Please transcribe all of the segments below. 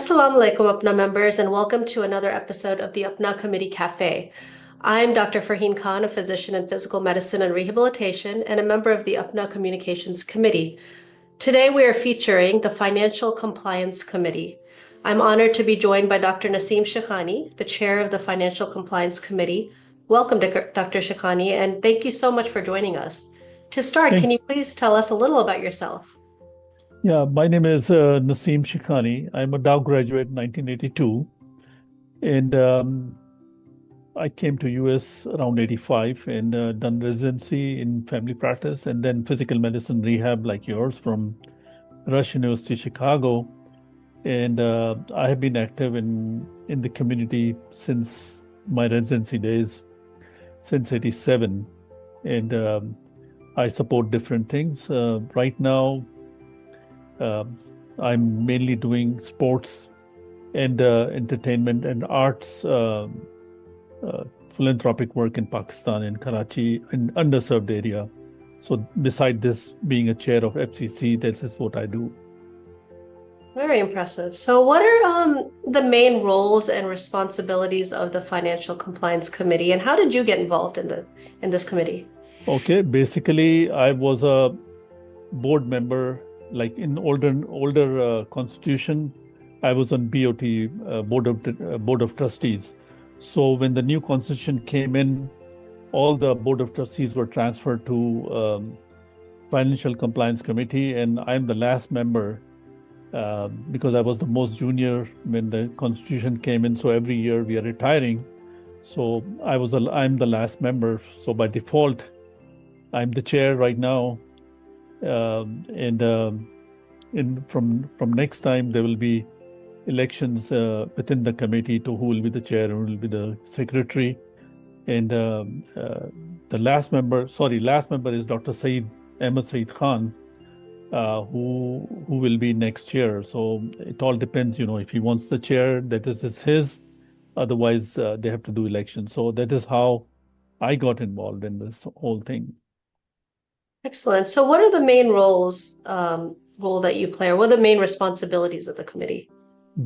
Assalamu alaikum, APPNA members, and welcome to another episode of the APPNA Committee Cafe. I'm Dr. Farheen Khan, a physician in physical medicine and rehabilitation, and a member of the APPNA Communications Committee. Today, we are featuring the Financial Compliance Committee. I'm honored to be joined by Dr. Naseem Shekhani, the chair of the Financial Compliance Committee. Welcome, Dr. Shekhani, and thank you so much for joining us. To start, can Thank you please tell us a little about yourself? Yeah, my name is Naseem Shekhani. I'm a Dow graduate in 1982, and I came to US around 85 and done residency in family practice and then physical medicine rehab like yours from Rush University, Chicago. And I have been active in the community since my residency days, since 87. And I support different things. Right now, I'm mainly doing sports and entertainment and arts philanthropic work in Pakistan, in Karachi, in underserved area. So beside this, being a chair of FCC, this is what I do. Very impressive. So what are the main roles and responsibilities of the Financial Compliance Committee, and how did you get involved in this committee? Okay, basically, I was a board member, like in older constitution, I was on BOT, board of trustees. So when the new constitution came in, all the board of trustees were transferred to Financial Compliance Committee, and I'm the last member because I was the most junior when the constitution came in. So every year we are retiring. So I'm the last member. So by default, I'm the chair right now. From next time there will be elections within the committee to who will be the chair and who will be the secretary. And the last member is Dr. Ahmed Saeed Khan, who will be next year. So it all depends, if he wants the chair, that is his. Otherwise, they have to do elections. So that is how I got involved in this whole thing. Excellent. So what are the main role that you play, or what are the main responsibilities of the committee?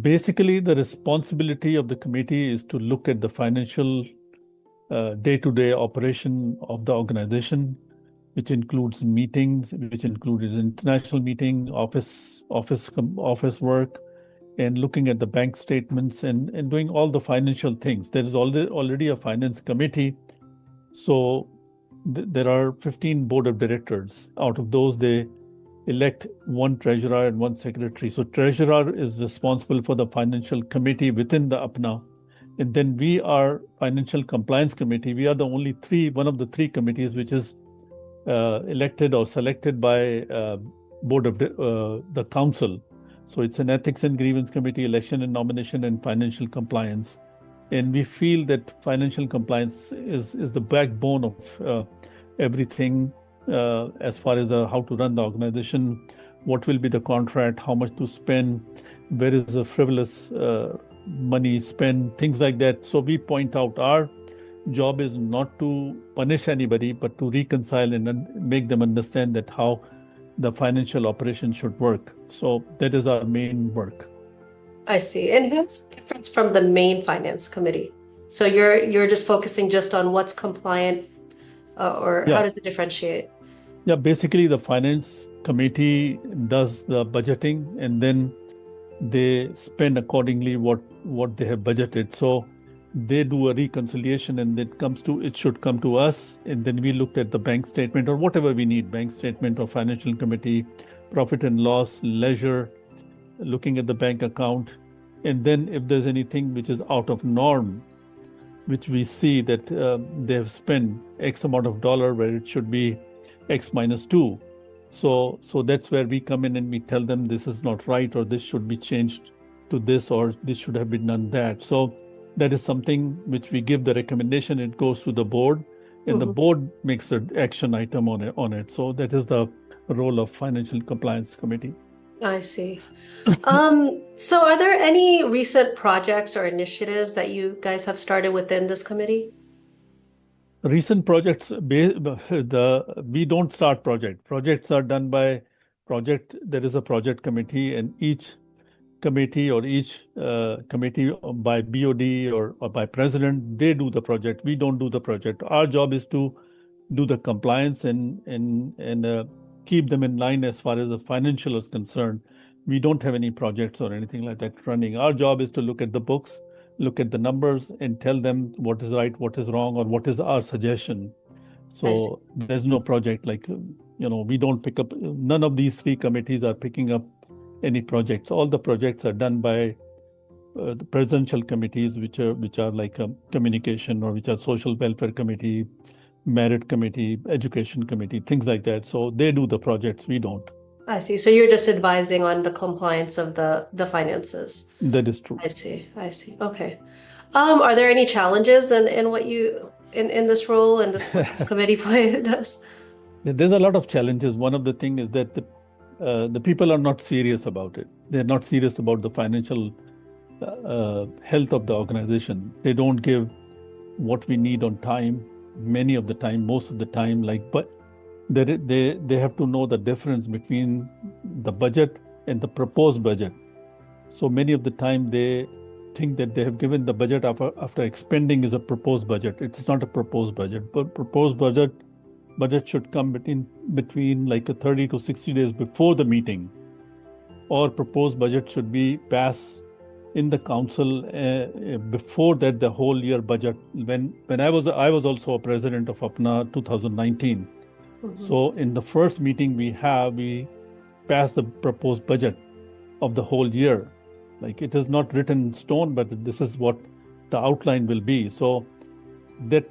Basically, the responsibility of the committee is to look at the financial day-to-day operation of the organization, which includes meetings, which includes international meeting, office work, and looking at the bank statements and doing all the financial things. There is already a finance committee. So there are 15 board of directors. Out of those, they elect one treasurer and one secretary. So treasurer is responsible for the financial committee within the APPNA. And then we are Financial Compliance Committee. We are one of the three committees which is elected or selected by board of the council. So it's an Ethics and Grievance Committee, Election and Nomination, and Financial Compliance. And we feel that financial compliance is the backbone of everything as far as how to run the organization, what will be the contract, how much to spend, where is the frivolous money spent, things like that. So we point out our job is not to punish anybody, but to reconcile and make them understand that how the financial operation should work. So that is our main work. I see. And what's the difference from the main finance committee? So you're just focusing just on what's compliant, or how does it differentiate? Yeah, basically the finance committee does the budgeting and then they spend accordingly what they have budgeted. So they do a reconciliation and it should come to us. And then we looked at the bank statement or whatever we need, bank statement or financial committee, profit and loss, leisure, looking at the bank account. And then if there's anything which is out of norm, which we see that they have spent X amount of dollar where it should be X minus 2. So that's where we come in and we tell them this is not right, or this should be changed to this, or this should have been done that. So that is something which we give the recommendation. It goes to the board and the board makes an action item on it. So that is the role of Financial Compliance Committee. I see. So are there any recent projects or initiatives that you guys have started within this committee? Recent projects, we don't start projects. Projects are done by project. There is a project committee, and each committee or each committee by BOD or by president, they do the project. We don't do the project. Our job is to do the compliance and keep them in line as far as the financial is concerned. We don't have any projects or anything like that running. Our job is to look at the books, look at the numbers, and tell them what is right, what is wrong, or what is our suggestion. So there's no project like, we don't pick up, none of these three committees are picking up any projects. All the projects are done by the presidential committees, which are like a communication, or which are social welfare committee, merit committee, education committee, things like that. So they do the projects, we don't. I see. So you're just advising on the compliance of the finances. That is true. I see. Okay. Are there any challenges in what you in this role and this committee does? There's a lot of challenges. One of the things is that the people are not serious about it. They're not serious about the financial health of the organization. They don't give what we need on time, many of the time, most of the time. But they have to know the difference between the budget and the proposed budget. So many of the time they think that they have given the budget after expending is a proposed budget. It's not a proposed budget, but proposed budget should come between like 30 to 60 days before the meeting, or proposed budget should be passed in the council before that, the whole year budget. When I was also a president of APPNA 2019. Mm-hmm. So in the first meeting we passed the proposed budget of the whole year. Like, it is not written in stone, but this is what the outline will be. So that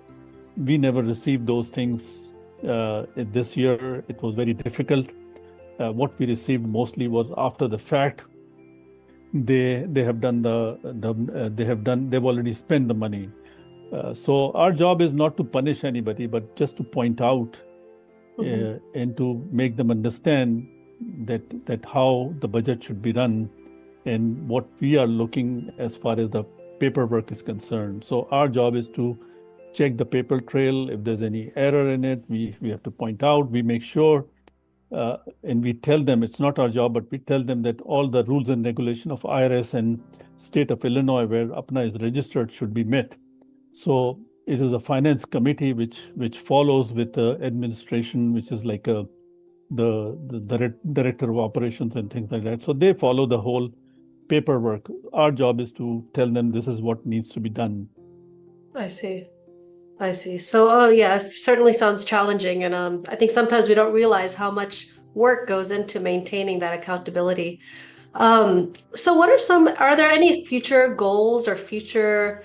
we never received those things this year. It was very difficult. What we received mostly was after the fact. They've already spent the money. So our job is not to punish anybody, but just to point out and to make them understand that how the budget should be run and what we are looking as far as the paperwork is concerned. So our job is to check the paper trail. If there's any error in it, we have to point out. We make sure, and we tell them, it's not our job, but we tell them that all the rules and regulation of IRS and state of Illinois, where APPNA is registered, should be met. So it is a finance committee which follows with the administration, which is like the director of operations and things like that. So they follow the whole paperwork. Our job is to tell them this is what needs to be done. I see. So, yeah, it certainly sounds challenging. And I think sometimes we don't realize how much work goes into maintaining that accountability. So are there any future goals or future,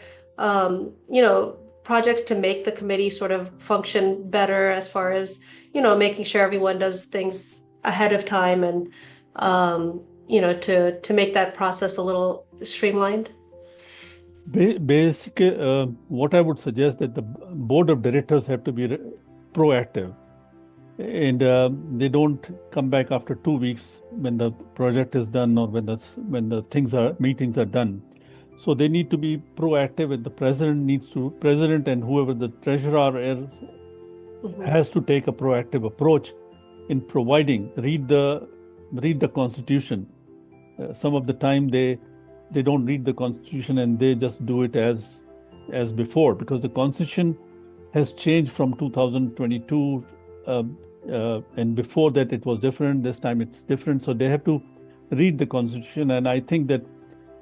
projects to make the committee sort of function better, as far as, making sure everyone does things ahead of time and, to make that process a little streamlined? Basically, what I would suggest that the board of directors have to be proactive, and they don't come back after 2 weeks when the project is done, or when the meetings are done. So they need to be proactive, and the president and whoever the treasurer is has to take a proactive approach in providing. Read the Constitution. Some of the time they don't read the Constitution and they just do it as before, because the Constitution has changed from 2022, and before that it was different. This time it's different. So they have to read the Constitution, and I think that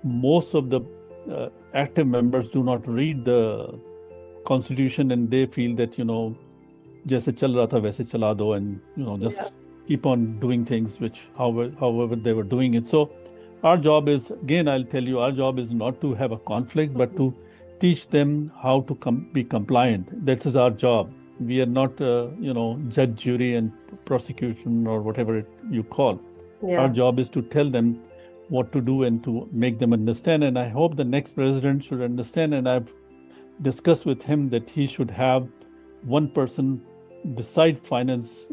most of the active members do not read the Constitution, and they feel that, jaise chal raha tha waise chala do, and just keep on doing things however they were doing it. So our job is, again, I'll tell you, our job is not to have a conflict, but to teach them how to be compliant. That is our job. We are not, judge, jury, and prosecution, or whatever you call. Yeah. Our job is to tell them what to do and to make them understand. And I hope the next president should understand. And I've discussed with him that he should have one person beside finance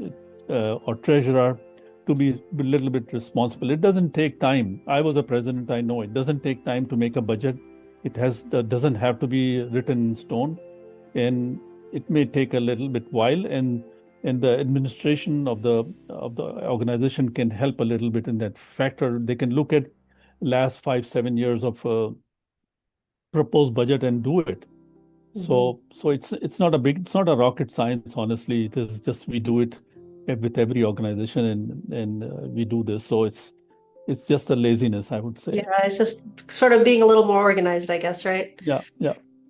or treasurer to be a little bit responsible. It doesn't take time. I was a president. I know it doesn't take time to make a budget. It doesn't have to be written in stone, and it may take a little bit while. And the administration of the organization can help a little bit in that factor. They can look at last 5-7 years of proposed budget and do it. So it's not a rocket science, honestly. It is just we do it with every organization, and we do this. So it's just a laziness, I would say. Yeah, it's just sort of being a little more organized, I guess, right? Yeah.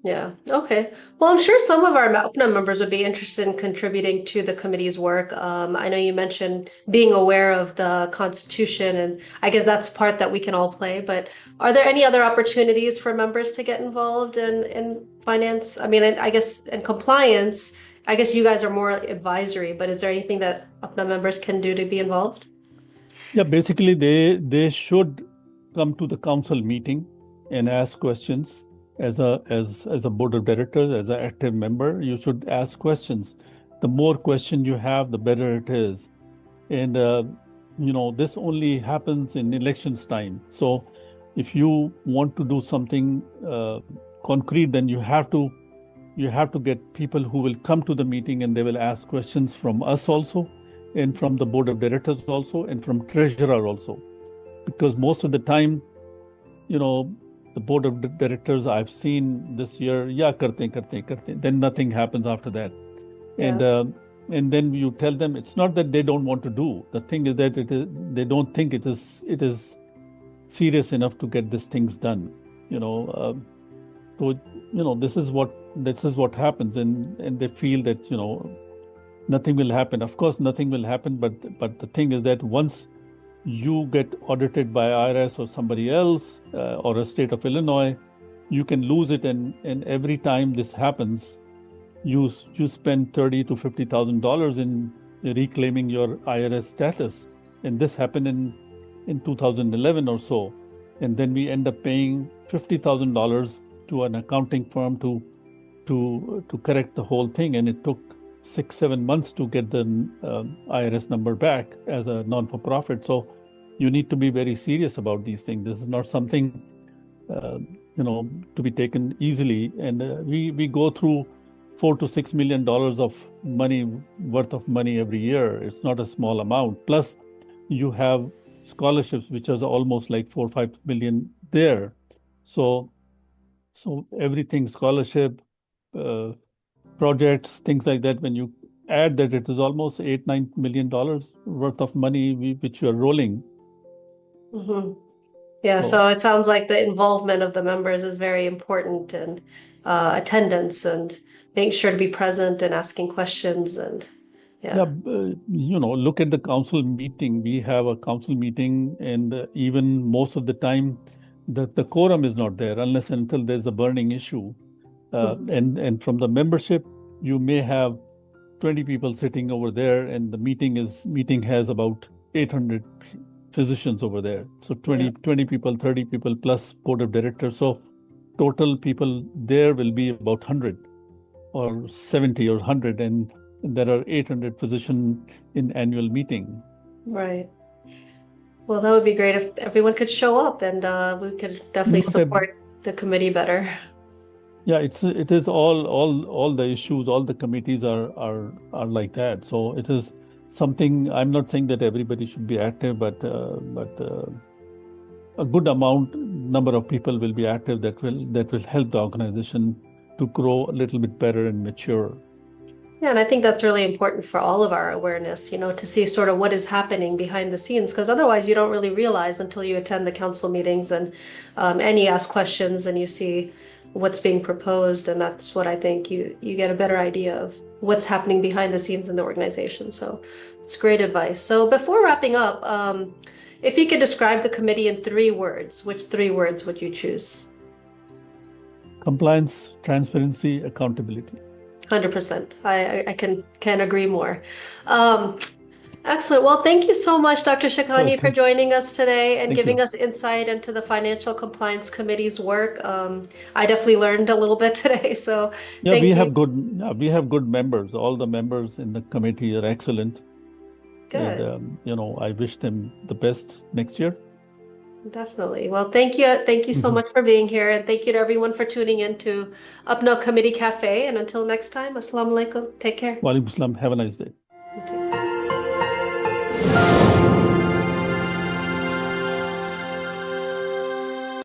Yeah. Okay. Well, I'm sure some of our APPNA members would be interested in contributing to the committee's work. I know you mentioned being aware of the Constitution, and I guess that's part that we can all play. But are there any other opportunities for members to get involved in finance? I mean, I guess in compliance, I guess you guys are more advisory, but is there anything that APPNA members can do to be involved? Yeah, basically they should come to the council meeting and ask questions. As a board of directors, as an active member, you should ask questions. The more questions you have, the better it is. And this only happens in elections time. So if you want to do something concrete, then you have to get people who will come to the meeting, and they will ask questions from us also, and from the board of directors also, and from treasurer also. Because most of the time, the board of directors I've seen this year, karte. Then nothing happens after that. Yeah. And then you tell them it's not that they don't want to do. The thing is that they don't think it is serious enough to get these things done. So this is what happens, and they feel that nothing will happen. Of course, nothing will happen, but the thing is that once you get audited by IRS or somebody else or a state of Illinois, you can lose it, and every time this happens, you spend $30,000 to $50,000 in reclaiming your IRS status. And this happened in 2011 or so, and then we end up paying $50,000 to an accounting firm to correct the whole thing, and it took 6-7 months to get the IRS number back as a non-for-profit. So you need to be very serious about these things. This is not something to be taken easily. And we go through $4 to $6 million worth of money every year. It's not a small amount. Plus, you have scholarships, which is almost like 4 or 5 million there. So everything, scholarship, projects, things like that, when you add that, it is almost $8-9 million worth of money which you are rolling. Yeah, so it sounds like the involvement of the members is very important, and attendance and making sure to be present and asking questions. And look at the council meeting. We have a council meeting, and even most of the time the quorum is not there unless and until there's a burning issue. And from the membership, you may have 20 people sitting over there, and the meeting has about 800 physicians over there. So 20 people, 30 people plus board of directors. So total people there will be about 100 or 70 or 100, and there are 800 physicians in annual meeting. Right. Well, that would be great if everyone could show up, and we could definitely support the committee better. Yeah, it is all the issues, all the committees are like that. So it is something. I'm not saying that everybody should be active, but a good number of people will be active that will help the organization to grow a little bit better and mature. Yeah, and I think that's really important for all of our awareness, to see sort of what is happening behind the scenes, because otherwise you don't really realize until you attend the council meetings and you ask questions and you see what's being proposed. And that's what I think you get a better idea of what's happening behind the scenes in the organization. So it's great advice. So before wrapping up, if you could describe the committee in 3 words, which 3 words would you choose? Compliance, transparency, accountability. 100%. I can agree more. Excellent. Well, thank you so much, Dr. Shekhani, for joining us today and giving us insight into the Financial Compliance Committee's work. I definitely learned a little bit today. So we have good members. All the members in the committee are excellent. Good. And I wish them the best next year. Definitely. Well, thank you. Thank you so much for being here. And thank you to everyone for tuning in to APPNA Committee Cafe. And until next time, Assalamu alaikum. Take care. Wa alaikum assalam. Have a nice day. You too.